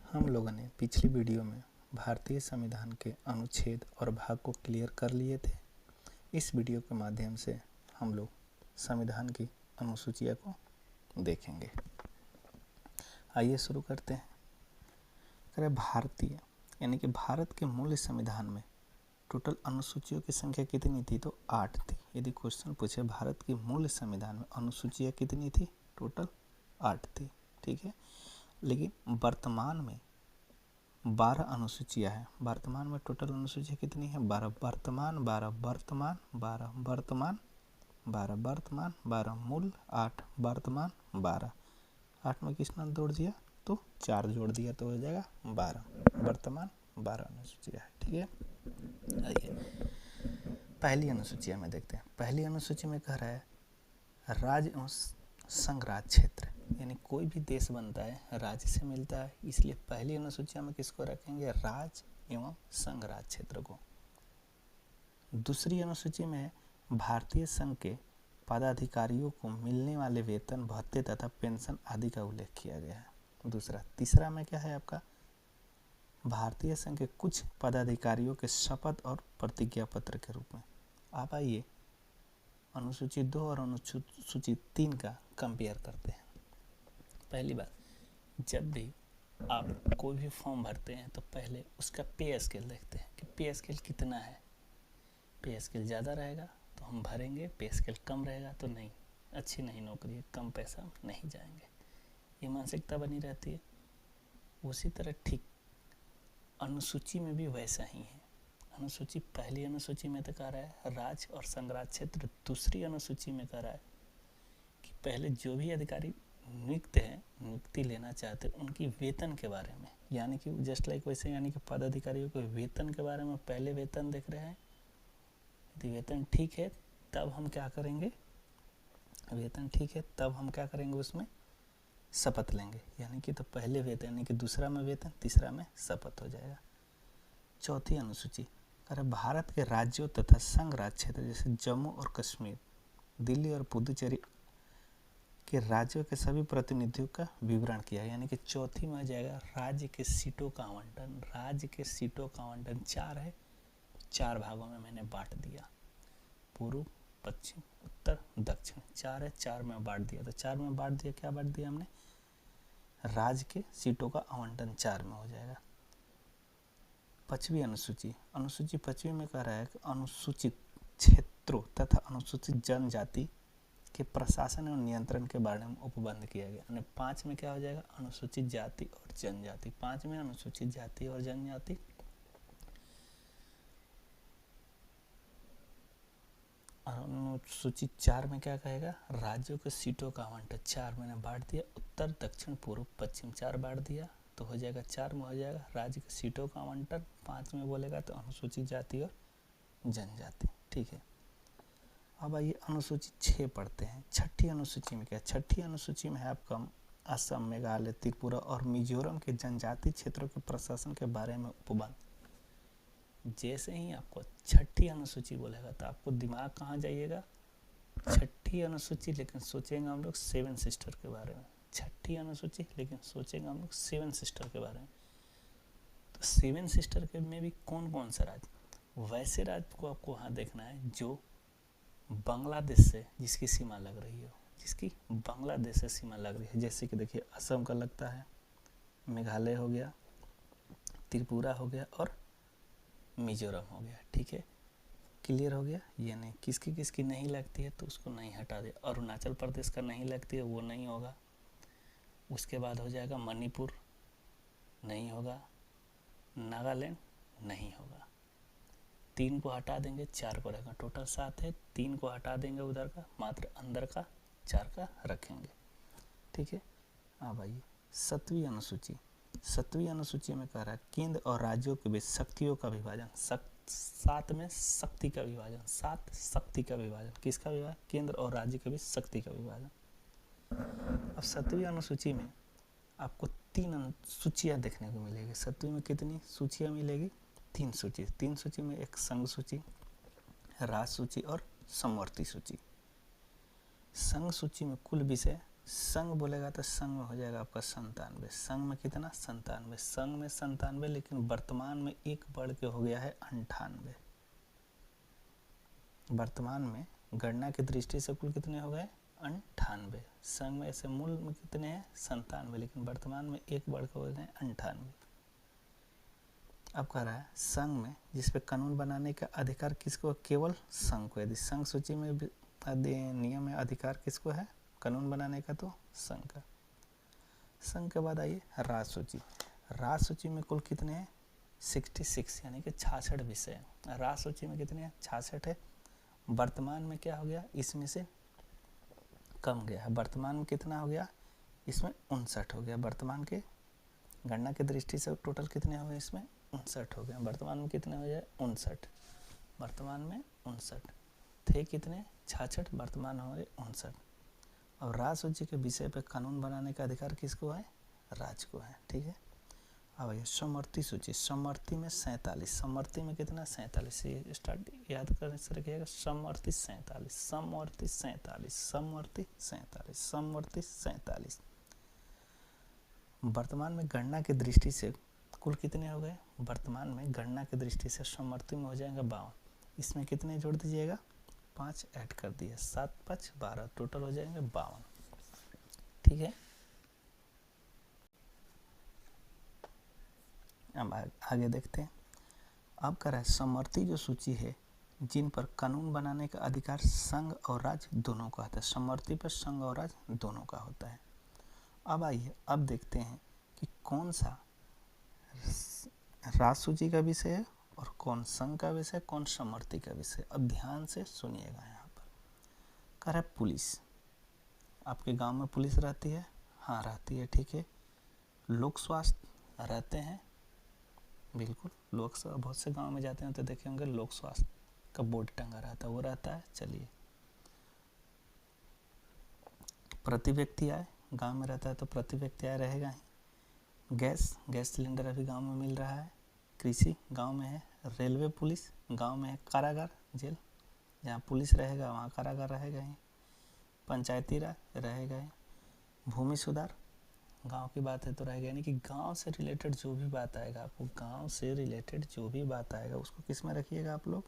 हम लोगों ने पिछली वीडियो में भारतीय संविधान के अनुच्छेद और भाग को क्लियर कर लिए थे। इस वीडियो के माध्यम से हम लोग संविधान की अनुसूचियों को देखेंगे। आइए शुरू करते हैं। करें भारतीय यानी कि भारत के मूल संविधान में टोटल अनुसूचियों की संख्या कितनी थी? तो 8 थी। यदि क्वेश्चन पूछे भारत के मूल संविधान में अनुसूचियाँ कितनी थी? टोटल 8 थी। ठीक है, लेकिन वर्तमान में 12 अनुसूचियाँ हैं। वर्तमान में टोटल अनुसूचियाँ कितनी है? 12 मूल 8 वर्तमान 12। 8 में किसने जोड़ दिया? तो 4 जोड़ दिया तो हो जाएगा 12। वर्तमान 12 अनुसूचियाँ है। ठीक है, आइए पहली अनुसूचिया में देखते हैं। पहली अनुसूची में कह रहा है राज्य एवं संघ राज्य क्षेत्र, यानी कोई भी देश बनता है राज्य से मिलता है, इसलिए पहली अनुसूचिया में किसको रखेंगे? राज्य एवं संघ राज्य क्षेत्र को। दूसरी अनुसूची में भारतीय संघ के पदाधिकारियों को मिलने वाले वेतन, भत्ते तथा पेंशन आदि का उल्लेख किया गया है। दूसरा। तीसरा में क्या है आपका? भारतीय संघ के कुछ पदाधिकारियों के शपथ और प्रतिज्ञा पत्र के रूप में। आप आइए अनुसूची 2 और अनुसूची 3 का कंपेयर करते हैं। पहली बात, जब भी आप कोई भी फॉर्म भरते हैं तो पहले उसका पे स्केल देखते हैं कि पे स्केल कितना है। पे स्केल ज़्यादा रहेगा तो हम भरेंगे, पे स्केल कम रहेगा तो नहीं, अच्छी नहीं नौकरी है, कम पैसा नहीं जाएंगे, ये मानसिकता बनी रहती है। उसी तरह ठीक अनुसूची में भी वैसा ही है। अनुसूची पहली अनुसूची में तो कह रहा है राज्य और संघ राज्य क्षेत्र। दूसरी अनुसूची में कह रहा है कि पहले जो भी अधिकारी नियुक्त है, नियुक्ति लेना चाहते हैं, उनकी वेतन के बारे में, यानी कि जस्ट लाइक वैसे, यानी कि पदाधिकारियों के वेतन के बारे में पहले वेतन देख रहे हैं। यदि वेतन ठीक है तब हम क्या करेंगे? वेतन ठीक है तब हम क्या करेंगे? उसमें शपथ लेंगे, यानी कि तो पहले वेतन, यानी कि दूसरा में वेतन, तीसरा में शपथ हो जाएगा। चौथी अनुसूची अरे भारत के राज्यों तथा संघ राज्य क्षेत्र जैसे जम्मू और कश्मीर, दिल्ली और पुदुचेरी के राज्यों के सभी प्रतिनिधियों का विवरण किया, यानी कि चौथी में आ जाएगा राज्य के सीटों का आवंटन। राज्य के सीटों का आवंटन 4 है, 4 भागों में मैंने बांट दिया, पूर्व, पश्चिम, उत्तर, दक्षिण। 4 है, 4 में बांट दिया। तो 4 में बांट दिया, क्या बांट दिया हमने? राज्य के सीटों का आवंटन 4 में हो जाएगा। पांचवी अनुसूची, अनुसूची 5वीं में कह रहा है कि अनुसूचित क्षेत्रों तथा अनुसूचित जनजाति के प्रशासन एवं नियंत्रण के बारे में उपबंध किया गया। यानी 5 में क्या हो जाएगा? अनुसूचित जाति और जनजाति। 5 में अनुसूचित जाति और जनजाति। अनुसूचित 4 में क्या कहेगा? राज्यों के सीटों का आवंटन 4 मैंने बांट दिया, उत्तर, दक्षिण, पूर्व, पश्चिम 4 बांट दिया तो हो जाएगा 4 में हो जाएगा राज्य के सीटों का आवंटन। 5 में बोलेगा तो अनुसूचित जाति और जनजाति। ठीक है, अब आइए अनुसूची 6 पढ़ते हैं। छठी अनुसूची में क्या? छठी अनुसूची में है आपका असम, मेघालय, त्रिपुरा और मिजोरम के जनजाति क्षेत्रों के प्रशासन के बारे में उपबंध। जैसे ही आपको छठी अनुसूची बोलेगा तो आपको दिमाग कहाँ जाइएगा? छठी अनुसूची, लेकिन सोचेंगे हम लोग 7 सिस्टर के बारे में। छठी अनुसूची लेकिन सोचेंगे हम लोग 7 सिस्टर के बारे में। तो 7 सिस्टर के में भी कौन कौन सा राज्य? वैसे राज्य को आपको वहाँ देखना है जो बांग्लादेश से जिसकी सीमा लग रही हो, जिसकी बांग्लादेश से सीमा लग रही है। जैसे कि देखिए असम का लगता है, मेघालय हो गया, त्रिपुरा हो गया और मिजोरम हो गया। ठीक है, क्लियर हो गया? ये नहीं, किसकी किसकी नहीं लगती है तो उसको नहीं हटा दे। अरुणाचल प्रदेश का नहीं लगती है, वो नहीं होगा। उसके बाद हो जाएगा मणिपुर, नहीं होगा। नागालैंड नहीं होगा। 3 को हटा देंगे, 4 को रखेंगे। टोटल 7 है, 3 को हटा देंगे उधर का, मात्र अंदर का 4 का रखेंगे। ठीक है, अब आइए 7वीं अनुसूची। 7वीं अनुसूची में कह रहा है केंद्र और राज्यों के बीच शक्तियों का विभाजन। 7 में शक्ति का विभाजन, 7 शक्ति का विभाजन। किसका विभाजन? केंद्र और राज्य के बीच शक्ति का विभाजन। अब 7वीं अनुसूची में आपको 3 अनुसूचियाँ देखने को मिलेगी। 7वीं में कितनी सूचियाँ मिलेगी? 3 सूची। 3 सूची में एक संघ सूची, राज्य सूची और समवर्ती सूची। संघ सूची में कुल विषय संघ बोलेगा तो संघ में हो जाएगा आपका 97। संघ में कितना 97, संघ में 97, लेकिन वर्तमान में एक बढ़ के हो गया है 98। वर्तमान में गणना की दृष्टि से कुल कितने हो गए 98। संघ में ऐसे मूल में कितने हैं 97, लेकिन वर्तमान में एक बढ़ के हो गए 98। अब कह रहा है संघ में जिस पे कानून बनाने का अधिकार किसको, केवल संघ को। यदि संघ सूची में नियम है अधिकार किसको है कानून बनाने का, तो संघ का। संघ के बाद आइए राज्य सूची। राज्य सूची में कुल कितने हैं 66, यानी कि 66 विषय हैं। राज्य सूची में कितने हैं 66 है। वर्तमान में क्या हो गया, इसमें से कम गया है। वर्तमान में कितना हो गया, इसमें 59 हो गया। वर्तमान के गणना की दृष्टि से टोटल कितने हो गए, इसमें 59 हो गए। वर्तमान में कितने हो जाए 59, वर्तमान में 59 थे, कितने 66, वर्तमान हो गए 59। और राज्य सूची के विषय पर कानून बनाने का अधिकार किसको है, राज्य को है। ठीक है। अब आइए समवर्ती सूची। समवर्ती में 47, समवर्ती में कितना 47, ये स्टार्ट याद करने से रखिएगा। समवर्ती 47, समवर्ती 47, समवर्ती 47, समवर्ती 47। वर्तमान में गणना की दृष्टि से कुल कितने हो गए, वर्तमान में गणना की दृष्टि से समवर्ती में हो जाएगा 52। इसमें कितने जोड़ दीजिएगा 5 ऐड कर दिए, 7 5 12, टोटल हो जाएंगे 52। ठीक है। अब आगे देखते हैं। अब कह रहा है समवर्ती जो सूची है जिन पर कानून बनाने का अधिकार संघ और राज्य दोनों का होता है। समवर्ती पर संघ और राज्य दोनों का होता है। अब आइए अब देखते हैं कि कौन सा राज्य सूची का विषय है और कौन संघ का विषय, कौन समवर्ती का विषय। अब ध्यान से सुनिएगा। यहाँ पर कह रहा है पुलिस। आपके गांव में पुलिस रहती है, हाँ रहती है। ठीक है। लोक स्वास्थ्य रहते हैं, बिल्कुल। लोग बहुत से गांव में जाते हैं तो देखे होंगे लोक स्वास्थ्य का बोर्ड टंगा रहता है, वो रहता है। चलिए प्रति व्यक्ति आय गांव में रहता है तो प्रति व्यक्ति आय रहेगा ही। गैस सिलेंडर अभी गांव में मिल रहा है। कृषि गांव में है। रेलवे पुलिस गांव में है। कारागार जेल, जहाँ पुलिस रहेगा वहाँ कारागार रहेगा ही। पंचायती राज रहेगा ही। भूमि सुधार गांव की बात है तो रहेगा, यानी कि गांव से रिलेटेड जो भी बात आएगा आपको, गांव से रिलेटेड जो भी बात आएगा उसको किस में रखिएगा आप लोग,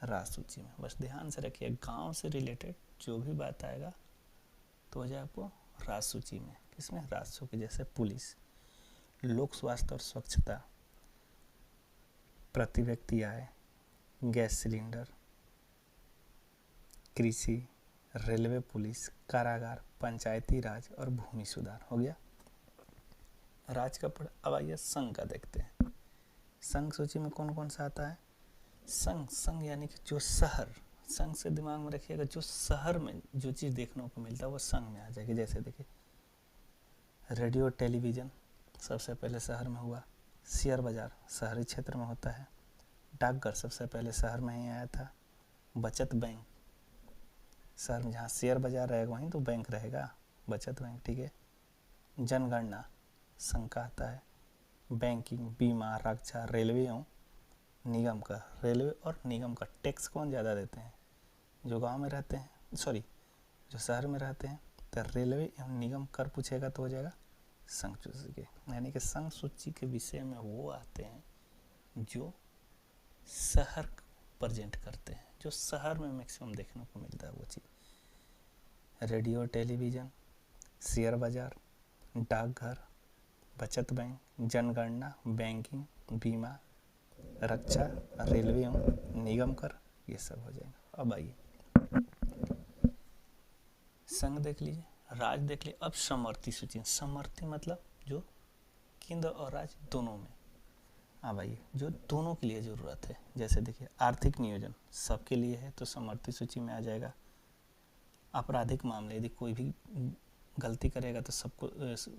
राज्य सूची में। बस ध्यान से रखिए, गांव से रिलेटेड जो भी बात आएगा तो हो जाए आपको राज्य सूची में। किसमें, राज्य सूची। जैसे पुलिस, लोक स्वास्थ्य और स्वच्छता, प्रति व्यक्ति आय, गैस सिलेंडर, कृषि, रेलवे पुलिस, कारागार, पंचायती राज और भूमि सुधार हो गया राज्य का पढ़। अब आइए संघ का देखते हैं। संघ सूची में कौन कौन सा आता है। संघ यानी कि जो शहर, संघ से दिमाग में रखिएगा, जो शहर में जो चीज़ देखने को मिलता है वो संघ में आ जाएगी। जैसे देखिए रेडियो टेलीविज़न सबसे पहले शहर में हुआ। शेयर बाजार शहरी क्षेत्र में होता है। डाकघर सबसे पहले शहर में ही आया था। बचत बैंक शहर में, जहाँ शेयर बाजार रहेगा वहीं तो बैंक रहेगा, बचत बैंक। ठीक है। जनगणना संघ का आता है। बैंकिंग, बीमा, रक्षा, रेलवे एवं निगम का, रेलवे और निगम का टैक्स कौन ज़्यादा देते हैं, जो गांव में रहते हैं, जो शहर में रहते हैं। तो रेलवे एवं निगम कर पूछेगा तो हो जाएगा संघ सूची के। यानी कि संघ सूची के विषय में वो आते हैं जो शहर प्रेजेंट करते हैं, जो शहर में मैक्सिमम देखने को मिलता है वो चीज़। रेडियो टेलीविज़न, शेयर बाजार, डाकघर, बचत बैंक, जनगणना, बैंकिंग, बीमा, रक्षा, रेलवे एवं निगम कर, ये सब हो जाएगा। अब आइए संघ देख लीजिए, राज्य देख लीजिए। अब समवर्ती सूची। समवर्ती मतलब जो केंद्र और राज्य दोनों में। अब आइए जो दोनों के लिए ज़रूरत है। जैसे देखिए आर्थिक नियोजन सबके लिए है तो समवर्ती सूची में आ जाएगा। आपराधिक मामले, यदि कोई भी गलती करेगा तो सबको,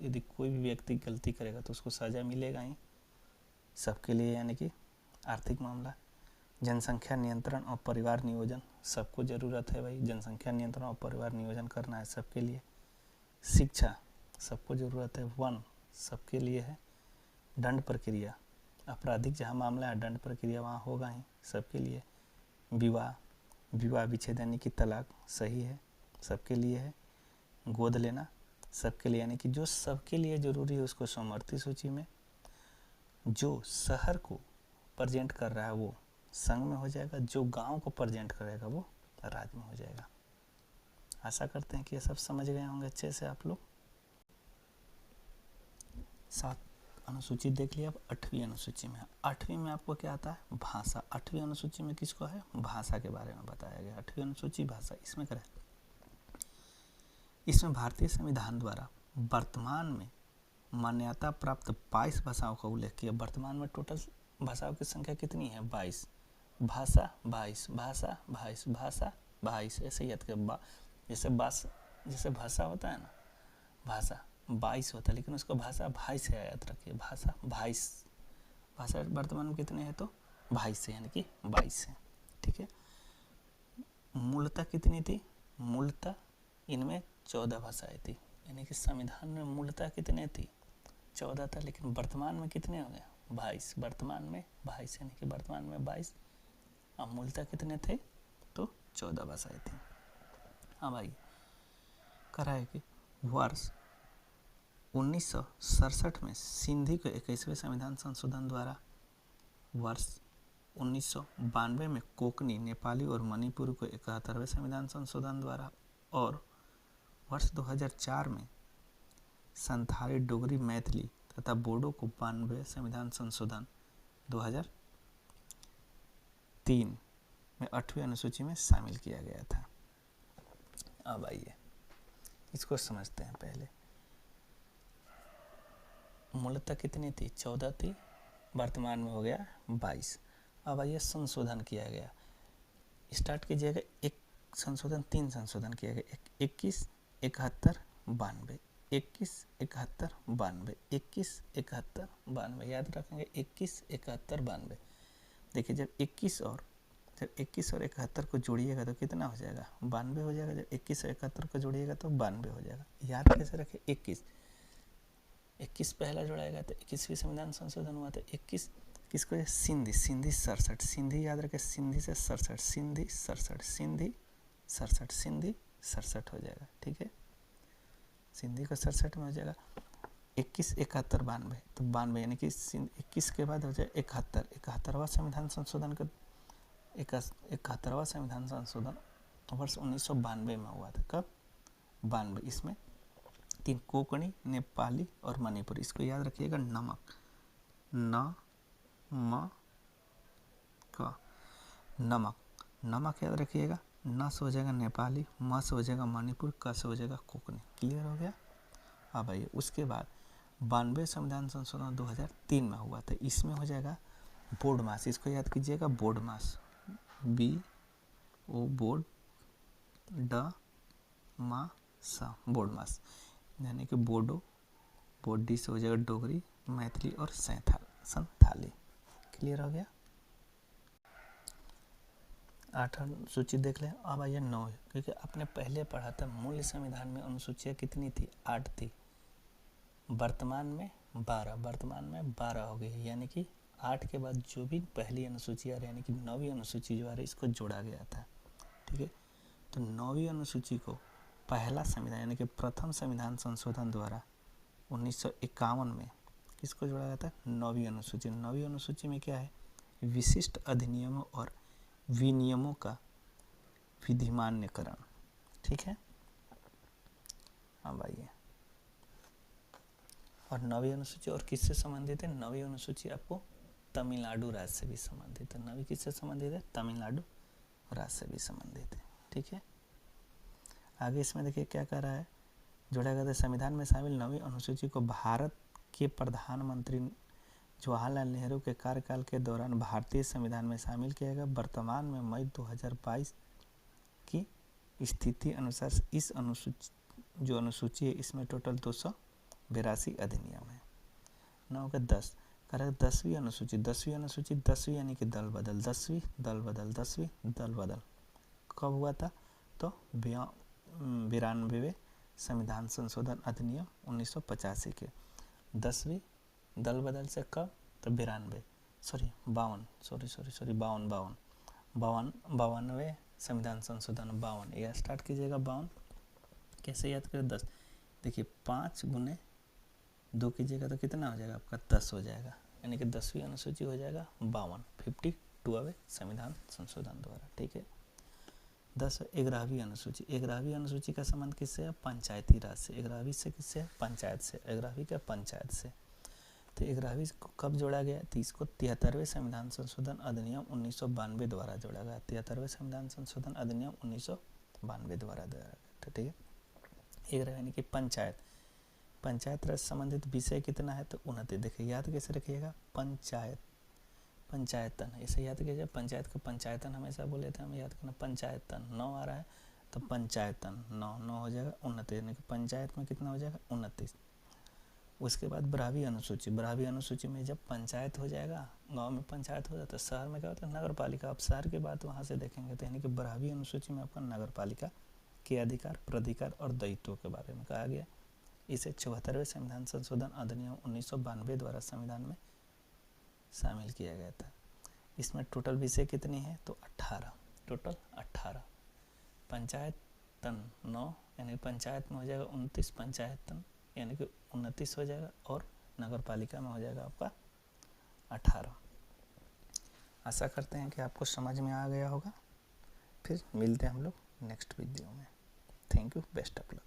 यदि कोई भी व्यक्ति गलती करेगा तो उसको सज़ा मिलेगा ही, सबके लिए, यानी कि आर्थिक मामला। जनसंख्या नियंत्रण और परिवार नियोजन सबको ज़रूरत है भाई, जनसंख्या नियंत्रण और परिवार नियोजन करना है सबके लिए। शिक्षा सबको ज़रूरत है। वन सबके लिए है। दंड प्रक्रिया, आपराधिक जहाँ मामला है दंड प्रक्रिया वहाँ होगा ही, सबके लिए। विवाह विच्छेद यानी कि तलाक सही है, सबके लिए है। गोद लेना सबके लिए, यानी कि जो सबके लिए जरूरी है उसको समवर्ती सूची में, जो शहर को प्रेजेंट कर रहा है वो संघ में हो जाएगा, जो गांव को प्रेजेंट करेगा वो राज्य में हो जाएगा। आशा करते हैं कि ये सब समझ गए होंगे अच्छे से आप लोग। 7 अनुसूची देख लिया। अब 8वीं अनुसूची में, 8वीं में आपको क्या आता है? भाषा। 8वीं अनुसूची में किसको है? भाषा के बारे में बताया गया। 8वीं अनुसूची भाषा। इसमें क्या है? इसमें भारतीय संविधान द्वारा वर्तमान में मान्यता प्राप्त 22 भाषाओं का उल्लेख किया। वर्तमान में टोटल भाषाओं की संख्या कितनी है? 22। भाषा 22, भाषा 22, भाषा 22, ऐसे याद कर। जैसे भाषा होता है ना, भाषा 22 होता है, लेकिन उसको भाषा 22 से याद रखिए। भाषा 22, भाषा वर्तमान में कितने हैं? तो 22 से, यानी कि 22 है। ठीक है। मूलतः कितनी थी? मूलतः इनमें 14 भाषाएं थी, यानी कि संविधान में मूलतः कितने थी? 14 था, लेकिन वर्तमान में कितने हो गए? 22। वर्तमान में 22, यानी कि वर्तमान में 22, अब मूलतः कितने थे? तो 14 भाषाएं थी। अब आइए करा है कि वर्ष 1967 में सिंधी को 21वें संविधान संशोधन द्वारा, वर्ष 1992 में कोंकणी, नेपाली और मणिपुरी को 71वें संविधान संशोधन द्वारा, और वर्ष 2004 में संथाली, डोगरी, मैथिली तथा बोडो को 92वें संविधान संशोधन 2003 में 8वीं अनुसूची में शामिल किया गया था। अब आइए इसको समझते हैं। पहले मूलतः कितनी थी? 14 थी, वर्तमान में हो गया 22। अब आइए संशोधन किया गया। स्टार्ट कीजिएगा। एक संशोधन, 3 संशोधन किया गया। 21, 71, 92, 21, 71, 92, 21, 71, 92। याद रखेंगे 21, 71, 92। देखिए जब 21 और 71 को जोड़िएगा तो कितना हो जाएगा? 92 हो जाएगा। जब 21 और 71 को जोड़िएगा तो 92 हो जाएगा। याद कैसे रखें? 21 पहला जोड़ाएगा तो 21वीं संविधान संशोधन हुआ। तो 21 किसको? सिंधी 67, सिंधी याद रखें, सिंधी से 67, सिंधी 67, सिंधी 67, सिंधी 67 हो जाएगा। ठीक है, सिंधी को 67 में हो जाएगा। 21, 71, 92, तो 92 यानी कि 21 के बाद हो जाए 71। 71वां संविधान संशोधन का 71वां संविधान संशोधन वर्ष 1992 में हुआ था। कब? 92। इसमें 3 कोंकणी, नेपाली और मणिपुरी। इसको याद रखिएगा। नमक, नमक याद रखिएगा। न से हो जाएगा नेपाली, म से हो जाएगा मणिपुर, क से हो जाएगा कोंकणी। क्लियर हो गया? अब आइए उसके बाद 92 संविधान संशोधन 2003 में हुआ था। इसमें हो जाएगा बोर्ड मास। इसको याद कीजिएगा, बोर्ड मास, BO बोर्ड, बोर्ड मास, यानी कि बोडो, बोडी से हो जाएगा डोगरी, मैथिली और संथाली। क्लियर हो गया? 8 अनुसूची देख लें। अब आइए 9, क्योंकि आपने पहले पढ़ा था मूल संविधान में अनुसूचियाँ कितनी थी? 8 थी। वर्तमान में 12 हो गई, यानी कि 8 के बाद जो भी पहली अनुसूची आ रही, यानी कि 9वीं अनुसूची जो आ रही, इसको जोड़ा गया था। ठीक है, तो 9वीं अनुसूची को पहला संविधान, यानी कि प्रथम संविधान संशोधन द्वारा 1951 में किसको जोड़ा गया था? 9वीं अनुसूची। 9वीं अनुसूची में क्या है? विशिष्ट अधिनियमों और विनियमों का विधिमान्यकरण। ठीक है, अब आइए। और 9वीं अनुसूची और किससे संबंधित है? 9वीं अनुसूची आपको तमिलनाडु राज्य से भी संबंधित है। 9वीं किससे संबंधित है? तमिलनाडु राज्य से भी संबंधित है। ठीक है, आगे इसमें देखिए क्या कर रहा है। जोड़ा गया था संविधान में शामिल 9वीं अनुसूची को भारत के प्रधानमंत्री जवाहरलाल नेहरू के कार्यकाल के दौरान भारतीय संविधान में शामिल किया गया। वर्तमान में मई 2022 की स्थिति अनुसार इस अनुसूची है, इसमें टोटल 282 अधिनियम है। 9 का 10 करें। 10वीं अनुसूची, 10वीं यानी कि दल बदल, 10वीं दल बदल कब हुआ था? तो 92वें संविधान संशोधन अधिनियम 1985 के 10वीं दल बदल से कब? तो 52वें संविधान संशोधन 52, यह स्टार्ट कीजिएगा 52 कैसे याद करें 10, देखिए 5 गुने 2 कीजिएगा तो कितना हो जाएगा आपका 10 हो जाएगा, यानी कि 10वीं अनुसूची हो जाएगा 52, 52वें संविधान संशोधन द्वारा। ठीक है। 10 11वीं अनुसूची, 11वीं अनुसूची का संबंध किससे है? पंचायती राज से। 11वीं से किससे है? पंचायत से। 11वीं का पंचायत से। तो 11वीं को कब जोड़ा गया? तो इसको 73वें संविधान संशोधन अधिनियम 1992 द्वारा जोड़ा गया। 73वें संविधान संशोधन अधिनियम 1992 द्वारा जोड़ा गया। ठीक है। 11 यानी कि पंचायत, पंचायत राज संबंधित विषय कितना है? तो 29। देखिए याद कैसे रखिएगा? पंचायत, पंचायतन, ऐसे याद कीजिए। पंचायत का पंचायतन हमेशा बोले थे, हम याद करना पंचायतन। 9 आ रहा है तो पंचायतन 9 हो जाएगा 29, यानी कि पंचायत में कितना हो जाएगा? 29। उसके बाद 12वीं अनुसूची, 12वीं अनुसूची में जब पंचायत हो जाएगा, गांव में पंचायत हो जाता है, शहर में क्या होता है? नगर पालिका। आप शहर की बात वहाँ से देखेंगे तो यानी कि 12वीं अनुसूची में आपका नगर पालिका के अधिकार, प्राधिकार और दायित्वों के बारे में कहा गया। इसे 74वें संविधान संशोधन अधिनियम 1992 द्वारा संविधान में शामिल किया गया था। इसमें टोटल विषय कितनी है? तो 18, टोटल 18। पंचायतन 9, यानी पंचायत में हो जाएगा 29, पंचायतन यानी कि 29 हो जाएगा, और नगर पालिका में हो जाएगा आपका 18। आशा करते हैं कि आपको समझ में आ गया होगा। फिर मिलते हैं हम लोग नेक्स्ट वीडियो में। Thank you, best of luck.